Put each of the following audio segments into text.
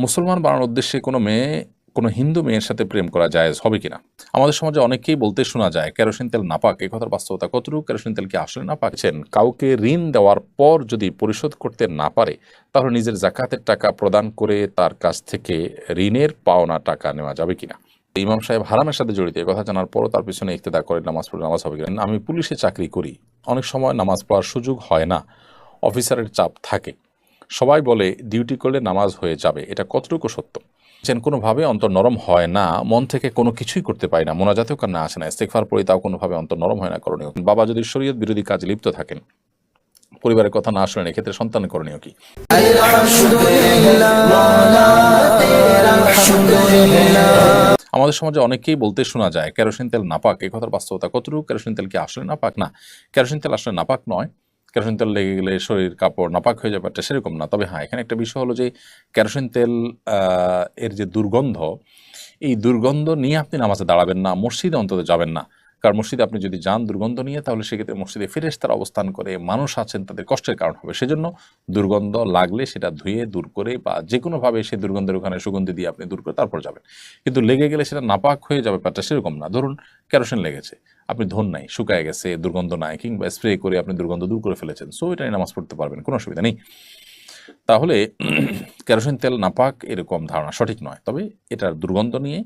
মুসলমান বানানোর উদ্দেশ্যে কোনো হিন্দু মেয়ের সাথে প্রেম করা জায়েজ হবে কিনা? আমাদের সমাজে অনেকেই বলতে শোনা যায় কেরোসিন তেল নাপাক। এই কথার বাস্তবতা কতটুকু? কেরোসিন তেল কি আসলে নাপাক? কাউকে ঋণ দেওয়ার পর যদি পরিশোধ করতে না পারে, তাহলে নিজের জাকাতের টাকা প্রদান করে তার কাছ থেকে ঋণের পাওনা টাকা নেওয়া যাবে কিনা? ইমাম সাহেব হারামের সাথে জড়িত, এই কথা জানার পরও তার পিছনে ইক্তেদা করে নামাজ পড়ে নামাজ হবে কিনা? আমি পুলিশে চাকরি করি, অনেক সময় নামাজ পড়ার সুযোগ হয় না, অফিসারের চাপ থাকে, সবাই বলে ডিউটি করলে নামাজ হয়ে যাবে, এটা কতটুকু সত্য? কোনোভাবে অন্তর নরম হয় না, মন থেকে কোনো কিছুই করতে পারি না, মোনাজাতেও কান্না আসে না, ইস্তেগফার পড়ি তাও কোনোভাবে অন্তর নরম হয় না, করণীয়? বাবা যদি শরীয়ত বিরোধী কাজে লিপ্ত থাকেন, পরিবারের কথা না শোনেন, এক্ষেত্রে সন্তানের করণীয় কি? আমাদের সমাজে অনেকেই বলতে শোনা যায় কেরোসিন তেল নাপাক। এই কথার বাস্তবতা কতটুকু? কেরোসিন তেল কি আসলে নাপাক? না, কেরোসিন তেল আসলে নাপাক নয়। কেরোসিন তেল লেগে গেলে শরীর কাপড় নাপাক হয়ে যাবে, এটা সেরকম না। তবে হ্যাঁ, এখানে একটা বিষয় হলো যে কেরোসিন তেল এর যে দুর্গন্ধ, এই দুর্গন্ধ নিয়ে আপনি নামাজে দাঁড়াবেন না, মসজিদে অন্তত যাবেন না। কারণ মসজিদে আপনি যদি যান দুর্গন্ধ নিয়ে, তাহলে সেক্ষেত্রে মসজিদে ফেরেশতারা অবস্থান করে, মানুষ আছেন, তাদের কষ্টের কারণ হবে। সেজন্য দুর্গন্ধ লাগলে সেটা ধুয়ে দূর করে বা যে কোনোভাবে সেই দুর্গন্ধের ওখানে সুগন্ধি দিয়ে আপনি দূর করে তারপর যাবেন। কিন্তু লেগে গেলে সেটা নাপাক হয়ে যাবে, ব্যাপারটা সেরকম না। ধরুন কেরোসিন লেগেছে, আপনি ধোন নাই, শুকায় গেছে, দুর্গন্ধ নাই, কিংবা স্প্রে করে আপনি দুর্গন্ধ দূর করে ফেলেছেন, সো এটা নিয়ে নামাজ পড়তে পারবেন, কোনো অসুবিধা নেই। তাহলে কেরোসিন তেল নাপাক এরকম ধারণা সঠিক নয়। তবে এটার দুর্গন্ধ নিয়ে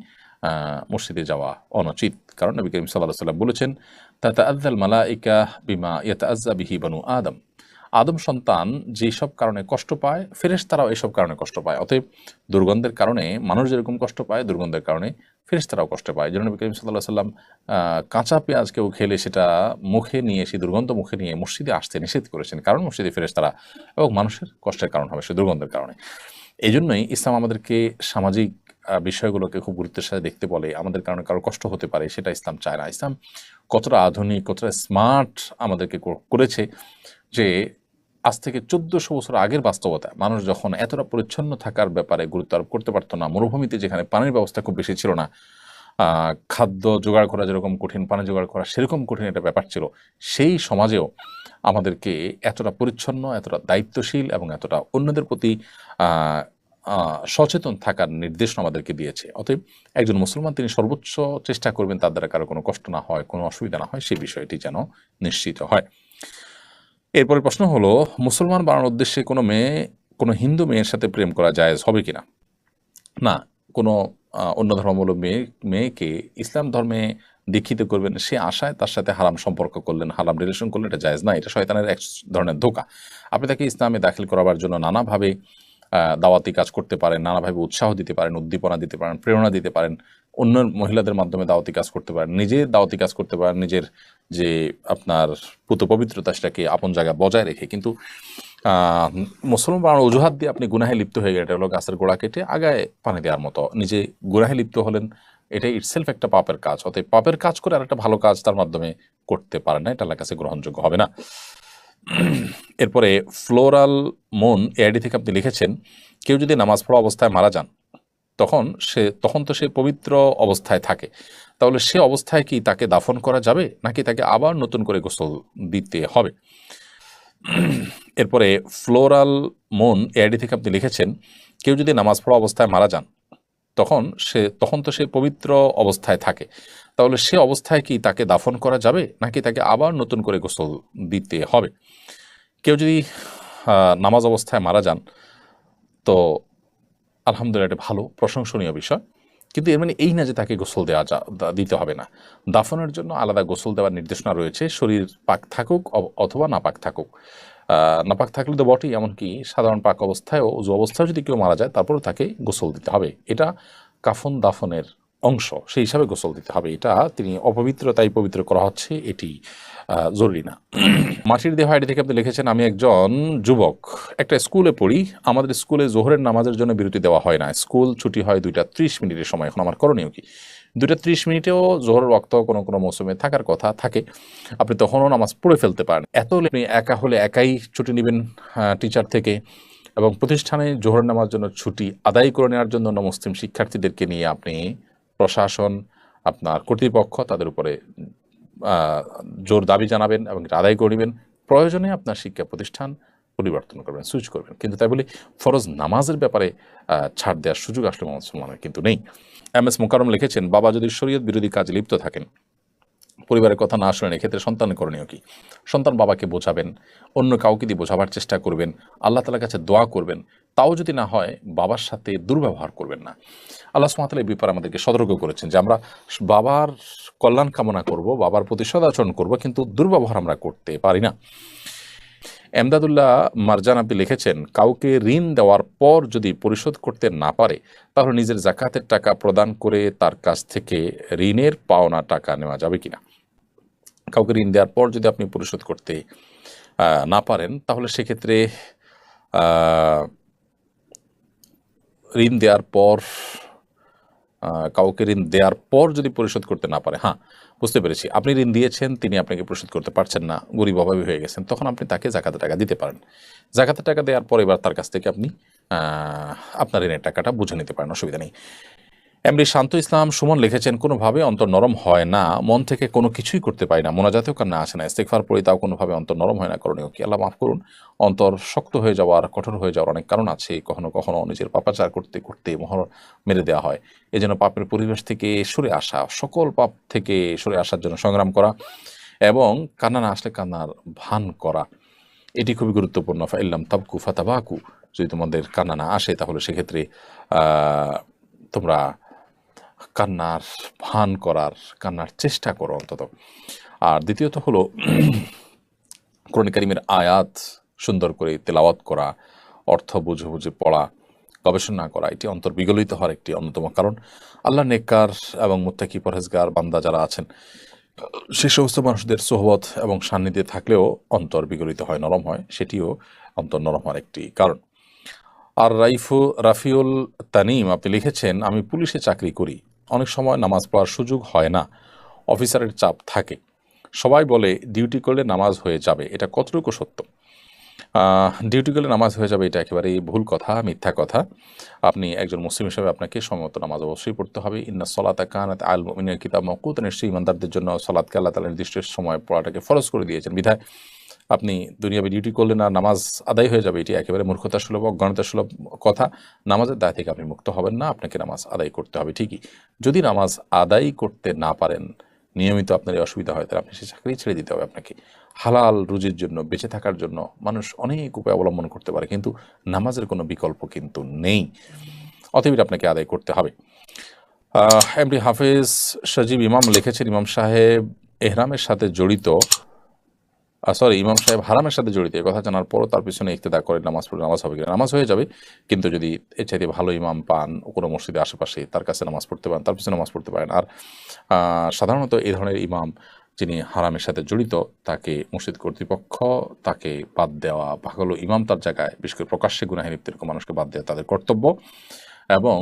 মসজিদে যাওয়া অনুচিত। কারণ নবী করিম সাল্লাল্লাহু আলাইহি ওয়াসাল্লাম বলেছেন, তাতাআজ্জাল মালাইকা বিমা ইয়াতাআজ্জা বিহি বানু আদম। আদম সন্তান যেসব কারণে কষ্ট পায়, ফেরেশতারাও এসব কারণে কষ্ট পায়। অতএব দুর্গন্ধের কারণে মানুষ যেরকম কষ্ট পায়, দুর্গন্ধের কারণে ফেরেশতারাও কষ্ট পায়। যেন নবী করিম সাল্লাল্লাহু আলাইহি ওয়াসাল্লাম কাঁচা পেঁয়াজ কেউ খেলে সেটা মুখে নিয়ে, সেই দুর্গন্ধ মুখে নিয়ে মসজিদে আসতে নিষেধ করেছেন। কারণ মসজিদে ফেরেশতারা এবং মানুষের কষ্টের কারণ হবে সেই দুর্গন্ধের কারণে। এই জন্যই ইসলাম আমাদেরকে সামাজিক বিষয়গুলোকে খুব গুরুত্বের সাথে দেখতে বলে। আমাদের কারণে কারো কষ্ট হতে পারে, সেটা ইসলাম চায় না। ইসলাম কতটা আধুনিক, কতটা স্মার্ট আমাদেরকে করেছে যে আজ থেকে ১৪০০ বছর আগের বাস্তবতা, মানুষ যখন এতটা পরিচ্ছন্ন থাকার ব্যাপারে গুরুত্ব আরোপ করতে পারতো না, মরুভূমিতে যেখানে পানির ব্যবস্থা খুব বেশি ছিল না, খাদ্য জোগাড় করা যেরকম কঠিন, পানি জোগাড় করা সেরকম কঠিন একটা ব্যাপার ছিল, সেই সমাজেও আমাদেরকে এতটা পরিচ্ছন্ন, এতটা দায়িত্বশীল এবং এতটা অন্যদের প্রতি সচেতন থাকার নির্দেশনা আমাদেরকে দিয়েছে। অতএব একজন মুসলমান তিনি সর্বোচ্চ চেষ্টা করবেন তার দ্বারা কারো কোনো কষ্ট না হয়, কোনো অসুবিধা না হয়, সেই বিষয়টি যেন নিশ্চিত হয়। এরপরে প্রশ্ন হলো, মুসলমান বানানোর উদ্দেশ্যে কোনো হিন্দু মেয়ের সাথে প্রেম করা জায়েজ হবে কিনা? না, কোনো অন্য ধর্মাবলম্বী মেয়েকে ইসলাম ধর্মে দীক্ষিত করবেন সে আশায় তার সাথে হারাম সম্পর্ক করলেন, হারাম রিলেশন করলেন, এটা জায়েজ না। এটা শয়তানের এক ধরনের ধোঁকা। আপনি তাকে ইসলামে দাখিল করাবার জন্য নানাভাবে দাওয়াতি কাজ করতে পারেন, নানাভাবে উৎসাহ দিতে পারেন, উদ্দীপনা দিতে পারেন, প্রেরণা দিতে পারেন, অন্য মহিলাদের মাধ্যমে দাওয়াতি কাজ করতে পারেন, নিজে দাওয়াতি কাজ করতে পারেন, নিজের যে আপনার পুত পবিত্রতা সেটাকে আপন জায়গায় বজায় রেখে। কিন্তু মুসলমান বানানোর অজুহাত দিয়ে আপনি গুনাহে লিপ্ত হয়ে গেলেন, এটা হলো গাছের গোড়া কেটে আগায় পানি দেওয়ার মতো। নিজে গুনাহে লিপ্ত হলেন, এটাই ইটসেলফ একটা পাপের কাজ। অতএব পাপের কাজ করে আর একটা ভালো কাজ তার মাধ্যমে করতে পারেন না, এটা আল্লাহর কাছে গ্রহণযোগ্য হবে না। এরপরে ফ্লোরাল মন এআইডি থেকে আপনি লিখেছেন, কেউ যদি নামাজ পড়া অবস্থায় মারা যান, তখন তো সে পবিত্র অবস্থায় থাকে, তাহলে সে অবস্থায় কি তাকে দাফন করা যাবে, নাকি তাকে আবার নতুন করে গোসল দিতে হবে? এরপরে ফ্লোরাল মন এআইডি থেকে আপনি লিখেছেন, কেউ যদি নামাজ পড়া অবস্থায় মারা যান, তখন তো সে পবিত্র অবস্থায় থাকে, তাহলে সে অবস্থায় কি তাকে দাফন করা যাবে, নাকি তাকে আবার নতুন করে গোসল দিতে হবে? কেউ যদি নামাজ অবস্থায় মারা যান, তো আলহামদুলিল্লাহ এটা ভালো, প্রশংসনীয় বিষয়। কিন্তু এর মানে এই না যে তাকে গোসল দিতে হবে না। দাফনের জন্য আলাদা গোসল দেওয়ার নির্দেশনা রয়েছে, শরীর পাক থাকুক অথবা নাপাক থাকুক। নাপাক থাকলে তো বটেই, এমনকি সাধারণ পাক অবস্থায় ও উযু অবস্থায় যদি কেউ মারা যায়, তারপরেও তাকে গোসল দিতে হবে। এটা কাফন দাফনের অংশ, সেই হিসাবে গোসল দিতে হবে। এটা তিনি অপবিত্র তাই পবিত্র করা হচ্ছে, এটি জরুরি না। মাটির দেহ আইডি থেকে আপনি লিখেছেন, আমি একজন যুবক, একটা স্কুলে পড়ি, আমাদের স্কুলে জোহরের নামাজের জন্য বিরতি দেওয়া হয় না, স্কুল ছুটি হয় 2টা 30 সময়। এখন আমার করণীয় কি? 2টা 30 জোহরের ওয়াক্ত কোনো কোনো মৌসুমে থাকার কথা থাকে, আপনি তখনও নামাজ পড়ে ফেলতে পারেন। এত হলে আপনি একা হলে একাই ছুটি নেবেন টিচার থেকে, এবং প্রতিষ্ঠানে জোহরের নামাজের জন্য ছুটি আদায় করে নেওয়ার জন্য মুসলিম শিক্ষার্থীদেরকে নিয়ে আপনি প্রশাসন, আপনার কর্তৃপক্ষ তাদের উপরে জোর দাবি জানাবেন এবং এটা আদায় করে নেবেন। প্রয়োজনে আপনার শিক্ষা প্রতিষ্ঠান পরিবর্তন করবেন, সুইচ করবেন। কিন্তু তাই বলে ফরজ নামাজের ব্যাপারে ছাড় দেওয়ার সুযোগ আসলে মুসলমানের কিন্তু নেই। MS মোকাররম লিখেছেন, বাবা যদি শরীয়ত বিরোধী কাজে লিপ্ত থাকেন, পরিবারের কথা না শুনেন, এক্ষেত্রে সন্তানের করণীয় কি? সন্তান বাবাকে বোঝাবেন, অন্য কাউকে দিয়ে বোঝাবার চেষ্টা করবেন, আল্লাহ তাআলার কাছে দোয়া করবেন। তাও যদি না হয়, বাবার সাথে দুর্ব্যবহার করবেন না। আল্লাহ সুবহানাহু ওয়া তাআলা এই ব্যাপারে আমাদেরকে সতর্ক করেছেন যে আমরা বাবার কল্যাণ কামনা করব, বাবার প্রতি সদাচরণ করব, কিন্তু দুর্ব্যবহার আমরা করতে পারি না। এমদাদুল্লাহ মারজান আপনি লিখেছেন, কাউকে ঋণ দেওয়ার পর যদি পরিশোধ করতে না পারে, তাহলে নিজের জাকাতের টাকা প্রদান করে তার কাছ থেকে ঋণের পাওনা টাকা নেওয়া যাবে কিনা? কাউকে ঋণ দেওয়ার পর যদি আপনি পরিশোধ করতে না পারেন, তাহলে সেক্ষেত্রে ঋণ দেওয়ার পর কাউকে ঋণ দেওয়ার পর যদি পরিশোধ করতে না পারে, হ্যাঁ বুঝতে পেরেছি, আপনি ঋণ দিয়েছেন, তিনি আপনাকে পরিশোধ করতে পারছেন না, গরিব অভাবী হয়ে গেছেন, তখন আপনি তাকে জাকাতের টাকা দিতে পারেন। জাকাতের টাকা দেওয়ার পর এবার তার কাছ থেকে আপনি আপনার ঋণের টাকাটা বুঝে নিতে পারেন, অসুবিধা নেই। এমডি শান্ত ইসলাম সুমন লিখেছেন, কোনোভাবে অন্তর নরম হয় না, মন থেকে কোনো কিছুই করতে পারি না, মোনাজাতেও কান্না আসে না, ইস্তেগফার পড়ি তাও কোনোভাবে অন্তর নরম হয় না, করণীয় কি? আল্লাহ মাফ করুন। অন্তর শক্ত হয়ে যাওয়ার, কঠোর হয়ে যাওয়ার অনেক কারণ আছে। কখনো কখনো নিজের পাপাচার করতে করতে মোহর মেরে দেওয়া হয়। এই জন্য পাপের পরিবেশ থেকে সরে আসা, সকল পাপ থেকে সরে আসার জন্য সংগ্রাম করা এবং কান্না না আসলে কান্নার ভান করা, এটি খুবই গুরুত্বপূর্ণ। ফাইল্লাম তাবকু ফাতাবাকু, যদি তোমাদের কান্না না আসে তাহলে সেক্ষেত্রে তোমরা কান্নার ভান করার, কান্নার চেষ্টা করো অন্তত। আর দ্বিতীয়ত হলো কোরআন কারীমের আয়াত সুন্দর করে তেলাওয়াত করা, অর্থ বুঝে বুঝে পড়া, গবেষণা করা, এটি অন্তর বিগলিত হওয়ার একটি অন্যতম কারণ। আল্লাহ নেককার এবং মুত্তাকি পরহেজগার বান্দা যারা আছেন, সে সমস্ত মানুষদের সোহবত এবং সান্নিধ্যে থাকলেও অন্তর বিগলিত হয়, নরম হয়, সেটিও অন্তর নরম হওয়ার একটি কারণ। আর রাফিউল তানিম আপনি লিখেছেন, আমি পুলিশে চাকরি করি, অনেক সময় নামাজ পড়ার সুযোগ হয় না, অফিসারের চাপ থাকে, সবাই বলে ডিউটি করলে নামাজ হয়ে যাবে, এটা কতটুকু সত্য? ডিউটি করলে নামাজ হয়ে যাবে এটা একেবারেই ভুল কথা, মিথ্যা কথা। আপনি একজন মুসলিম হিসেবে আপনাকে সময়মত নামাজ অবশ্যই পড়তে হবে। ইন্না সলাতা কানাত আল মুমিনিনা কিতাব মাওকুতা, নিশ্চয়ই ইমানদারদের জন্য সালাতকে আল্লাহ তাআলা নির্দিষ্ট সময় পড়াটাকে ফরজ করে দিয়েছেন। বিধায় আপনি দুনিয়াবি ডিউটি করলে না নামাজ আদায় হয়ে যাবে, এটি একেবারে মূর্খতা সুলভ, অজ্ঞানতা সুলভ কথা। নামাজের দায় থেকে আপনি মুক্ত হবেন না, আপনাকে নামাজ আদায় করতে হবে ঠিকই। যদি নামাজ আদায় করতে না পারেন, নিয়মিত আপনার এই অসুবিধা হয়, তাহলে আপনি সে চাকরি ছেড়ে দিতে হবে আপনাকে। হালাল রুজির জন্য, বেঁচে থাকার জন্য মানুষ অনেক উপায় অবলম্বন করতে পারে, কিন্তু নামাজের কোনো বিকল্প কিন্তু নেই, অতএব আপনাকে আদায় করতে হবে। এমডি হাফেজ সজীব ইমাম লিখেছেন, ইমাম সাহেব এহরামের সাথে জড়িত, ইমাম সাহেব হারামের সাথে জড়িত, এই কথা জানার পরও তার পিছনে ইক্তেদা করে নামাজ পড়লে নামাজ হবে কিনা? নামাজ হয়ে যাবে, কিন্তু যদি এর চাইতে ভালো ইমাম পান, কোনো মসজিদের আশেপাশে, তার কাছে নামাজ পড়তে পারেন, তার পিছনে নামাজ পড়তে পারেন। আর সাধারণত এই ধরনের ইমাম যিনি হারামের সাথে জড়িত, তাকে মসজিদ কর্তৃপক্ষ তাকে বাদ দেওয়া, ভালো ইমাম তার জায়গায়, বিশেষ করে প্রকাশ্যে গুনাহে লিপ্ত এরকম মানুষকে বাদ দেওয়া তাদের কর্তব্য, এবং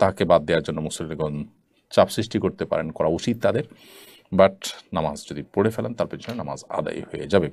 তাকে বাদ দেওয়ার জন্য মুসল্লিগণ চাপ সৃষ্টি করতে পারেন, করা উচিত তাদের। বাট নামাজ যদি পড়ে ফেলেন, তার পেছনে নামাজ আদায় হয়ে যাবে।